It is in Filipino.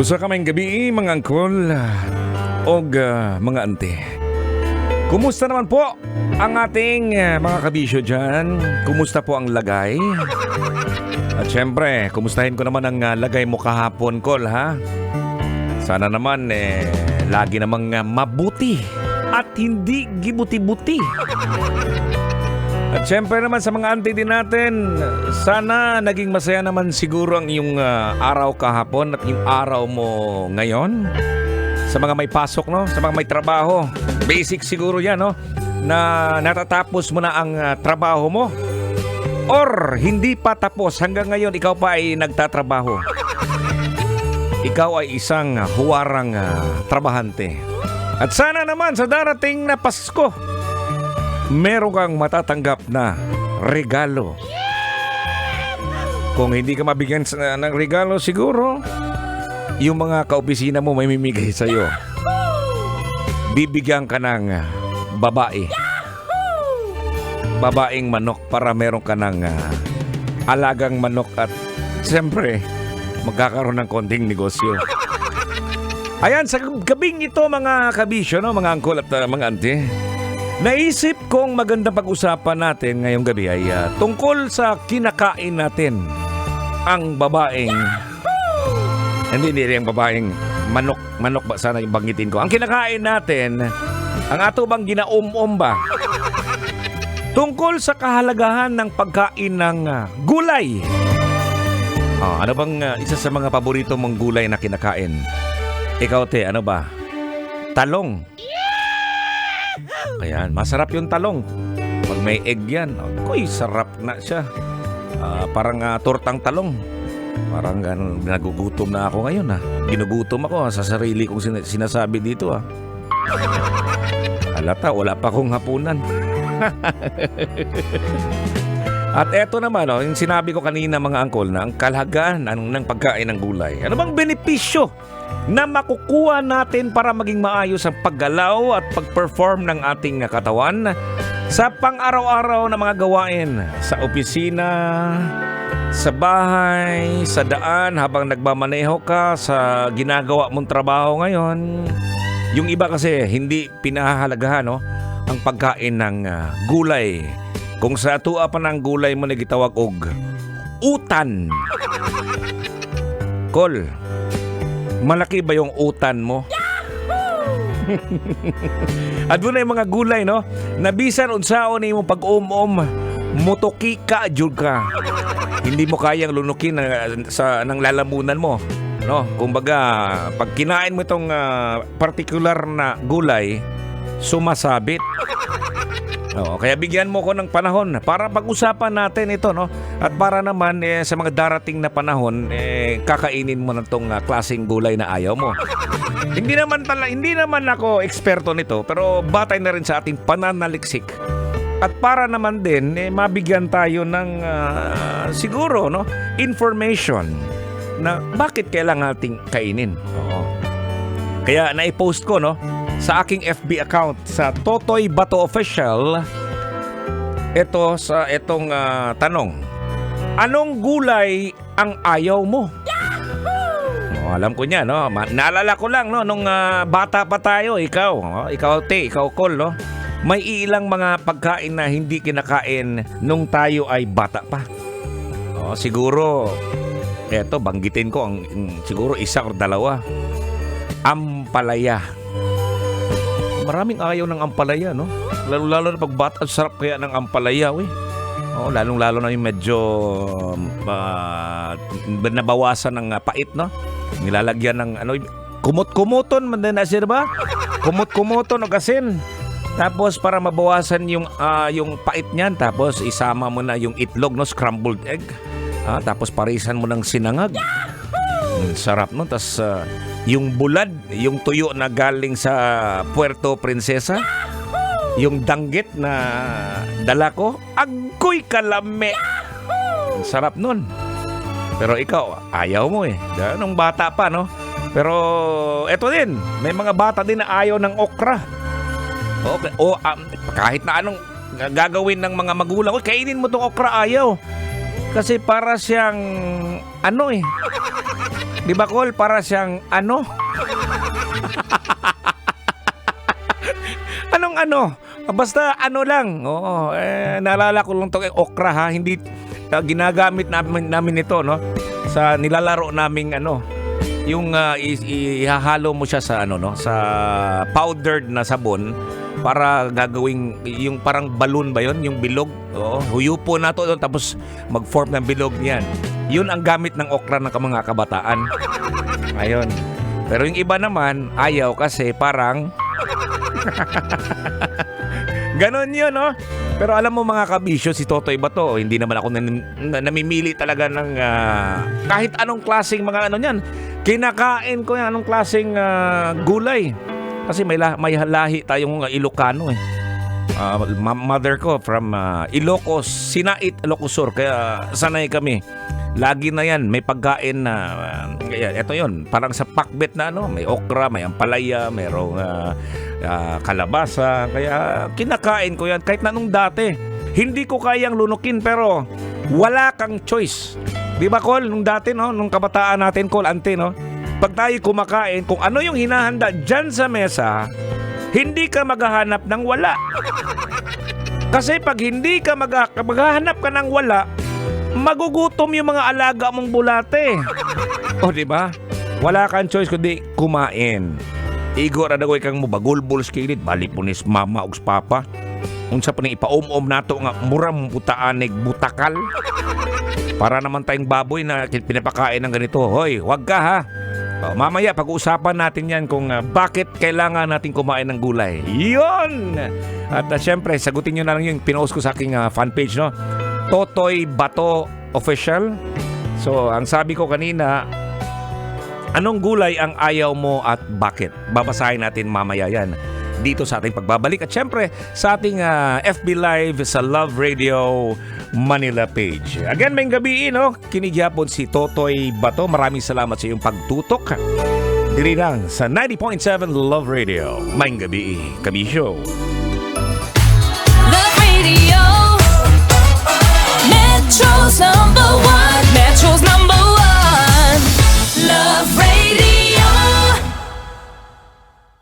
Usa ka mayong gabi mga angkol o mga ante. Kumusta naman po ang ating mga kabisyo dyan? Kumusta po ang lagay? At syempre, kumustahin ko naman ang lagay mo kahapon, Kol, ha? Sana naman, lagi namang mabuti at hindi gibuti-buti. At syempre naman sa mga auntie din natin, sana naging masaya naman siguro ang iyong araw kahapon at yung araw mo ngayon. Sa mga may pasok, no? Sa mga may trabaho. Basic siguro yan, no? Na natatapos mo na ang trabaho mo. Or hindi pa tapos, hanggang ngayon ikaw pa ay nagtatrabaho. Ikaw ay isang huwarang trabahante. At sana naman sa darating na Pasko, meron kang matatanggap na regalo. Kung hindi ka mabigyan ng regalo, siguro yung mga kaopisina mo may mimigay sa'yo. Bibigyan ka ng babae. Babaeng manok para meron ka ng alagang manok at siyempre magkakaroon ng konting negosyo. Ayan, sa gabing ito mga kabisyo, no, mga angkol at mga auntie, naisip kong magandang pag-usapan natin ngayong gabi ay tungkol sa kinakain natin. Ang babaeng hindi ang babaeng manok ba sana yung banggitin ko. Ang kinakain natin, ang ato bang ginaum-um ba? Tungkol sa kahalagahan ng pagkain ng gulay. Ano bang isa sa mga paborito mong gulay na kinakain? Ikaw, te, ano ba? Talong. Ayan, masarap yung talong. Pag may egg yan, koy, sarap na siya. Parang tortang talong. Parang nagugutom na ako ngayon. Ginugutom ako sa sarili kong sinasabi dito. Halata, wala pa akong hapunan. At eto naman, yung sinabi ko kanina mga angkol na ang kalagahan ng pagkain ng gulay. Ano bang benepisyo na makukuha natin para maging maayos ang paggalaw at pag-perform ng ating katawan sa pang-araw-araw na mga gawain sa opisina, sa bahay, sa daan habang nagmamaneho ka sa ginagawa mong trabaho ngayon. Yung iba kasi hindi pinahahalagahan ang pagkain ng gulay. Kung sa atua pa ng gulay mo nagitawag og utan. Kol, malaki ba yung utan mo? At doon na yung mga gulay, no? Nabisan unsaon ni mo pag-um-um, mutuki ka, jud ka. Hindi mo kayang lunukin ng lalamunan mo, no? Kumbaga, pag kinain mo itong particular na gulay, sumasabit. Kaya bigyan mo ko ng panahon para pag-usapan natin ito, no? At para naman sa mga darating na panahon, kakainin mo na itong klaseng gulay na ayaw mo. Hindi naman ako eksperto nito, pero batay na rin sa ating pananaliksik. At para naman din mabigyan tayo ng siguro, no, information na bakit kailangan nating kainin. Kaya na-post ko, no, sa aking FB account sa Totoy Bato Official itong tanong. Anong gulay ang ayaw mo? Alam ko niya, no? Naalala ko lang, no, nung bata pa tayo, ikaw te, ikaw Kol, no? May ilang mga pagkain na hindi kinakain nung tayo ay bata pa. Siguro eto banggitin ko ang siguro isa o dalawa. Ampalaya. Maraming ayaw ng ampalaya, no? Lalo na pag bata, sarap kaya ng ampalaya, lalong-lalo na yung medyo nabawasan ng pait, no? Nilalagyan ng kumot-kumuton man din na siya, ba? Kumot-kumuton o kasin. Tapos para mabawasan yung pait niyan, tapos isama mo na yung itlog, no? Scrambled egg. Tapos parisan mo ng sinangag. Sarap, no? Tapos yung bulad, yung tuyo na galing sa Puerto Princesa, yung danggit na dala ko, agoy kalame. Sarap nun. Pero ikaw, ayaw mo nung bata pa, no? Pero eto din, may mga bata din na ayaw ng okra. Okay. Kahit na anong gagawin ng mga magulang, kainin mo tong okra, ayaw. Kasi para siyang Di ba, Col? Para siyang ano? Anong ano? Basta ano lang. Oo, naalala ko lang itong okra ha. Hindi ginagamit namin ito, no? Sa nilalaro naming ano, yung ihahalo mo siya sa ano, no? Sa powdered na sabon para gagawing yung parang balloon ba yon, yung bilog. Oo, huyupo na to doon, tapos mag-form ng bilog niyan. Yun ang gamit ng okra ng mga kabataan. Ayun. Pero yung iba naman ayaw kasi parang ganon yun, no? Pero alam mo mga kabisyo, si Totoy Bato, hindi naman ako namimili talaga ng kahit anong klaseng mga ano niyan. Kinakain ko yan, anong klaseng gulay. Kasi may lahi tayong Ilocano eh. Mother ko from Ilocos, Sinait, Ilocos Sur. Kaya sanay kami. Lagi na yan, may pagkain na eto yon, parang sa pakbet na ano, may okra, may ampalaya, mayroong kalabasa. Kaya kinakain ko yan kahit na nung dati. Hindi ko kayang lunukin pero wala kang choice. Di ba, Col? Nung dati, no? Nung kabataan natin, Col, ante, no? Pag tayo kumakain, kung ano yung hinahanda dyan sa mesa, hindi ka maghahanap ng wala. Kasi pag hindi ka maghahanap ka ng wala, magugutom yung mga alaga mong bulate. O, di ba? Wala kang choice kundi kumain. Igor adagoy kang mo bagulbol skilid, balik mo nis mama ugs papa. Unsa pa ning ipaom-om nato nga muram butaanig butakal. Para naman tayong baboy na pinapakain ng ganito. Hoy, wag ka ha. Mamaya pag-uusapan natin yan kung bakit kailangan natin kumain ng gulay. Yun! At syempre, sagutin nyo na lang yung pinost ko sa aking fan page, no? Totoy Bato Official. So, ang sabi ko kanina, anong gulay ang ayaw mo at bakit? Babasahin natin mamaya yan dito sa ating pagbabalik. At syempre, sa ating FB Live sa Love Radio Manila page. Again, may gabi, no? Kinigyapon si Totoy Bato. Maraming salamat sa iyong pagtutok. Diri lang sa 90.7 Love Radio. May gabi, Kabisyo.